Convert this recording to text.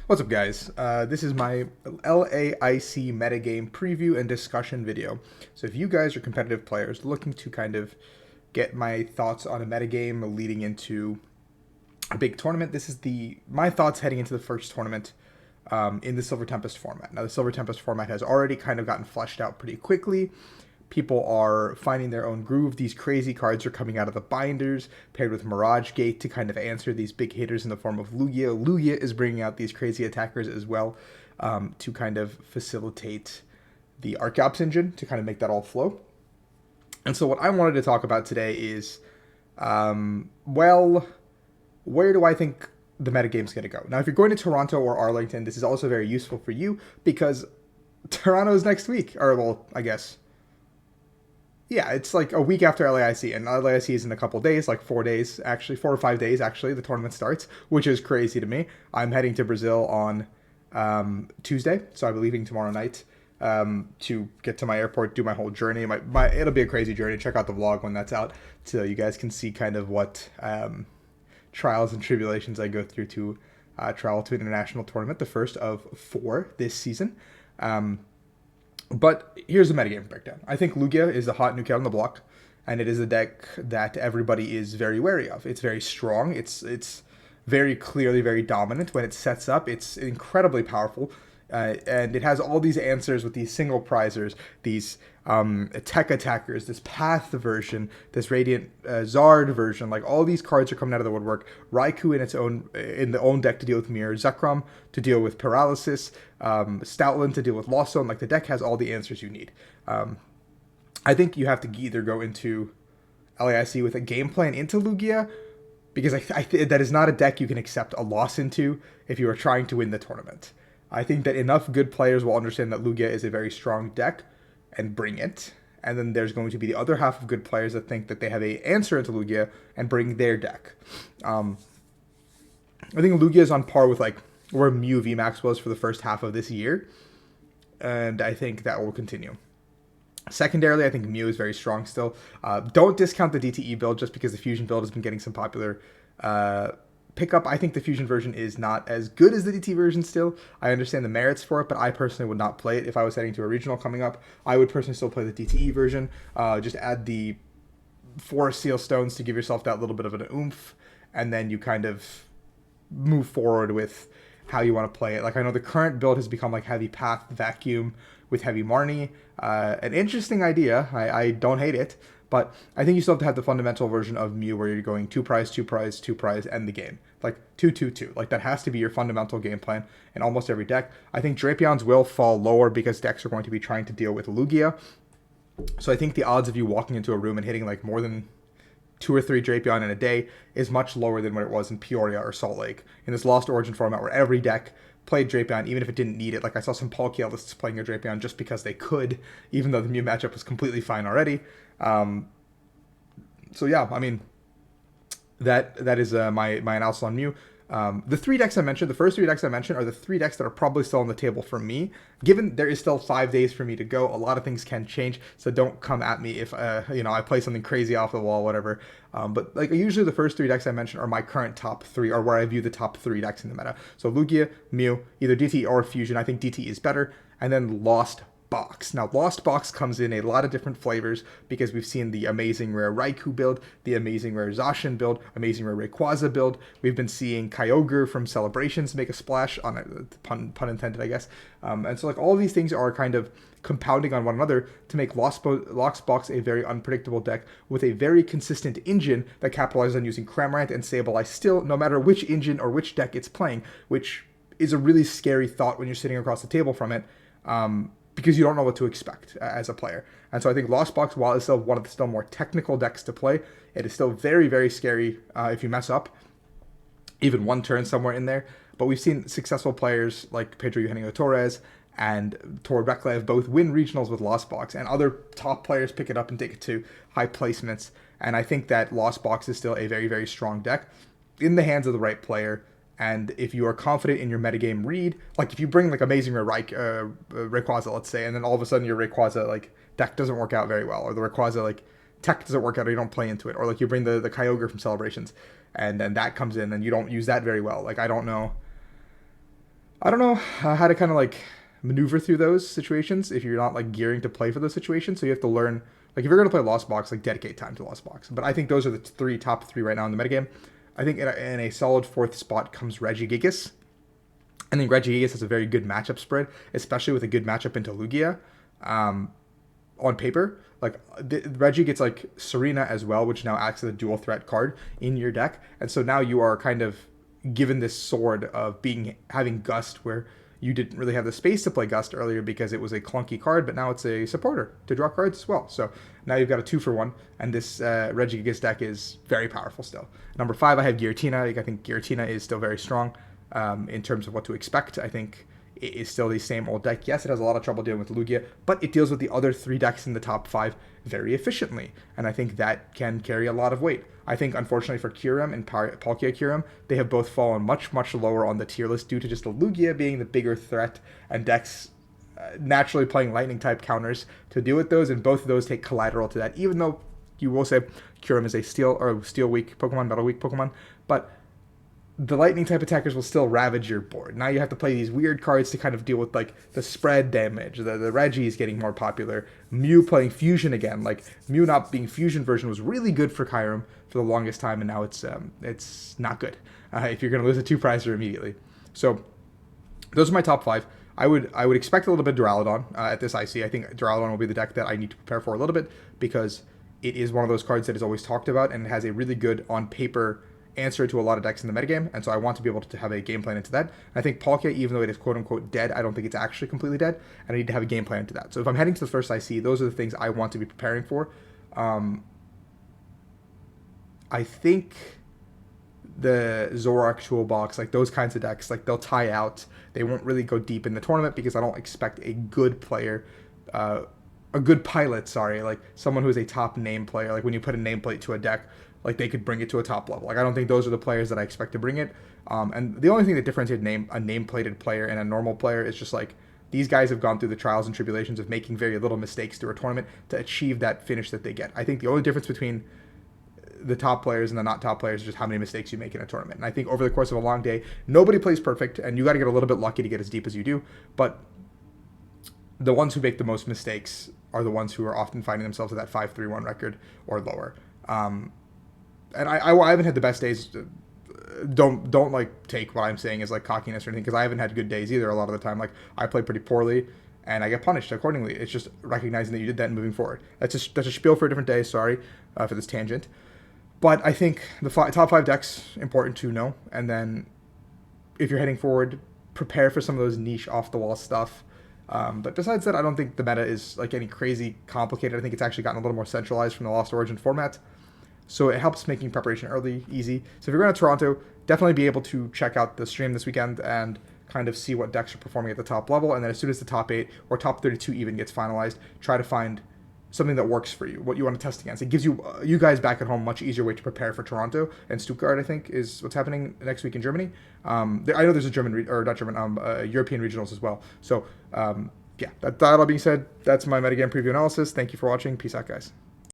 What's up, guys? This is my LAIC metagame preview and discussion video. So if you guys are competitive players looking to kind of get my thoughts on a metagame leading into a big tournament, this is my thoughts heading into the first tournament in the Silver Tempest format. Now, the Silver Tempest format has already kind of gotten fleshed out pretty quickly. People are finding their own groove. These crazy cards are coming out of the binders, paired with Mirage Gate to kind of answer these big hitters in the form of Lugia. Lugia is bringing out these crazy attackers as well to kind of facilitate the Archeops engine to kind of make that all flow. And so what I wanted to talk about today is, well, where do I think the metagame's going to go? Now, if you're going to Toronto or Arlington, this is also very useful for you because Toronto is next week. Or, well, I guess... yeah, it's like a week after LAIC, and LAIC is in a couple days, like 4 days, actually, 4 or 5 days, actually, the tournament starts, which is crazy to me. I'm heading to Brazil on Tuesday, so I'll be leaving tomorrow night to get to my airport, do my whole journey. It'll be a crazy journey. Check out the vlog when that's out, so you guys can see kind of what trials and tribulations I go through to travel to an international tournament, the first of 4 this season. But here's the metagame breakdown. I think Lugia is a hot new kid on the block, and it is a deck that everybody is very wary of. It's very strong. It's very clearly very dominant. When it sets up, it's incredibly powerful, and it has all these answers with these single prizers, these tech attackers, this Path version, this Radiant Zard version. Like, all these cards are coming out of the woodwork. Raikou in the own deck to deal with Mirror, Zekrom to deal with Paralysis, Stoutland to deal with Lost Zone. Like, the deck has all the answers you need. I think you have to either go into LAIC with a game plan into Lugia, because that is not a deck you can accept a loss into if you are trying to win the tournament. I think that enough good players will understand that Lugia is a very strong deck and bring it. And then there's going to be the other half of good players that think that they have a answer into Lugia and bring their deck. I think Lugia is on par with like where Mew VMAX was for the first half of this year. And I think that will continue. Secondarily, I think Mew is very strong still. Don't discount the DTE build just because the Fusion build has been getting some popular pickup. I think the Fusion version is not as good as the DT version still. I understand the merits for it, but I personally would not play it. If I was heading to a regional coming up, I would personally still play the DTE version. Just add the 4 Seal Stones to give yourself that little bit of an oomph, and then you kind of move forward with how you want to play it. Like, I know the current build has become like heavy Path Vacuum with heavy Marnie. An interesting idea. I don't hate it. But I think you still have to have the fundamental version of Mew where you're going 2 prize, 2 prize, 2 prize, end the game. Like 2, 2, 2. Like, that has to be your fundamental game plan in almost every deck. I think Drapions will fall lower because decks are going to be trying to deal with Lugia. So I think the odds of you walking into a room and hitting like more than 2 or 3 Drapion in a day is much lower than what it was in Peoria or Salt Lake. In this Lost Origin format where every deck played Drapion, even if it didn't need it. Like, I saw some Palkielists playing a Drapion just because they could, even though the Mew matchup was completely fine already. So yeah, I mean, that is my analysis on Mew. The 3 decks I mentioned, the first 3 decks I mentioned, are the 3 decks that are probably still on the table for me. Given there is still 5 days for me to go, a lot of things can change, so don't come at me if I play something crazy off the wall, whatever. But like, usually the first 3 decks I mentioned are my current top 3, or where I view the top 3 decks in the meta. So Lugia, Mew, either DT or Fusion. I think DT is better, and then Lost Box. Now, Lost Box comes in a lot of different flavors because we've seen the amazing rare Raikou build, the amazing rare Zacian build, amazing rare Rayquaza build. We've been seeing Kyogre from Celebrations make a splash on it, pun intended, I guess. And so, like, all of these things are kind of compounding on one another to make Lost Box a very unpredictable deck with a very consistent engine that capitalizes on using Cramorant and Sableye still, no matter which engine or which deck it's playing, which is a really scary thought when you're sitting across the table from it. Because you don't know what to expect as a player. And so I think Lost Box, while it's still one of the still more technical decks to play, it is still very, very scary if you mess up, even one turn somewhere in there. But we've seen successful players like Pedro Eugenio Torres and Tor Reklev both win regionals with Lost Box, and other top players pick it up and take it to high placements. And I think that Lost Box is still a very, very strong deck in the hands of the right player. And if you are confident in your metagame read, like if you bring like amazing Rayquaza, let's say, and then all of a sudden your Rayquaza like deck doesn't work out very well, or the Rayquaza like tech doesn't work out, or you don't play into it, or like you bring the Kyogre from Celebrations, and then that comes in and you don't use that very well. Like, I don't know I don't know how to kind of like maneuver through those situations if you're not like gearing to play for those situations. So you have to learn, like if you're going to play Lost Box, like dedicate time to Lost Box. But I think those are the top three right now in the metagame. I think in a solid fourth spot comes Regigigas. I think Regigigas has a very good matchup spread, especially with a good matchup into Lugia. On paper, like Reggie gets like Serena as well, which now acts as a dual threat card in your deck, and so now you are kind of given this sword of having Gust, where you didn't really have the space to play Gust earlier because it was a clunky card, but now it's a supporter to draw cards as well. So now you've got a 2-for-1, and this Regigigas deck is very powerful still. Number 5, I have Giratina. I think Giratina is still very strong in terms of what to expect. I think it is still the same old deck. Yes, it has a lot of trouble dealing with Lugia, but it deals with the other 3 decks in the top 5 very efficiently, and I think that can carry a lot of weight. I think, unfortunately for Kyurem and Palkia Kyurem, they have both fallen much, much lower on the tier list due to just the Lugia being the bigger threat and decks naturally playing lightning-type counters to deal with those, and both of those take collateral to that, even though you will say Kyurem is a steel-weak Pokemon, metal-weak Pokemon, but the lightning type attackers will still ravage your board. Now you have to play these weird cards to kind of deal with like the spread damage. The Reggie is getting more popular. Mew playing fusion again. Like Mew not being fusion version was really good for Kyurem for the longest time, and now it's not good if you're going to lose a 2-prizer immediately. So those are my top 5. I would expect a little bit of Duraludon at this IC. I think Duraludon will be the deck that I need to prepare for a little bit because it is one of those cards that is always talked about and it has a really good on paper answer to a lot of decks in the metagame, and so I want to be able to have a game plan into that. And I think Palkia, even though it is quote-unquote dead, I don't think it's actually completely dead, and I need to have a game plan into that. So if I'm heading to the first IC, those are the things I want to be preparing for. I think the Zoroark toolbox, like those kinds of decks, like they'll tie out. They won't really go deep in the tournament because I don't expect a good player, a good pilot, like someone who's a top name player. Like when you put a nameplate to a deck, like they could bring it to a top level. Like I don't think those are the players that I expect to bring it. And the only thing that differentiates a name-plated player and a normal player is just like these guys have gone through the trials and tribulations of making very little mistakes through a tournament to achieve that finish that they get. I think the only difference between the top players and the not top players is just how many mistakes you make in a tournament. And I think over the course of a long day, nobody plays perfect, and you got to get a little bit lucky to get as deep as you do. But the ones who make the most mistakes are the ones who are often finding themselves at that 5-3-1 record or lower. And I haven't had the best days. Don't like take what I'm saying as like cockiness or anything, because I haven't had good days either. A lot of the time, like I play pretty poorly and I get punished accordingly. It's just recognizing that you did that and moving forward. That's a spiel for a different day. Sorry for this tangent, but I think the top 5 decks important to know, and then if you're heading forward, prepare for some of those niche off the wall stuff. But besides that, I don't think the meta is like any crazy complicated. I think it's actually gotten a little more centralized from the Lost Origin format. So it helps making preparation early easy. So if you're going to Toronto, definitely be able to check out the stream this weekend and kind of see what decks are performing at the top level. And then as soon as the top 8 or top 32 even gets finalized, try to find something that works for you, what you want to test against. It gives you you guys back at home a much easier way to prepare for Toronto, and Stuttgart, I think, is what's happening next week in Germany. I know there's a European regionals as well. So yeah, that all being said, that's my metagame preview analysis. Thank you for watching. Peace out, guys.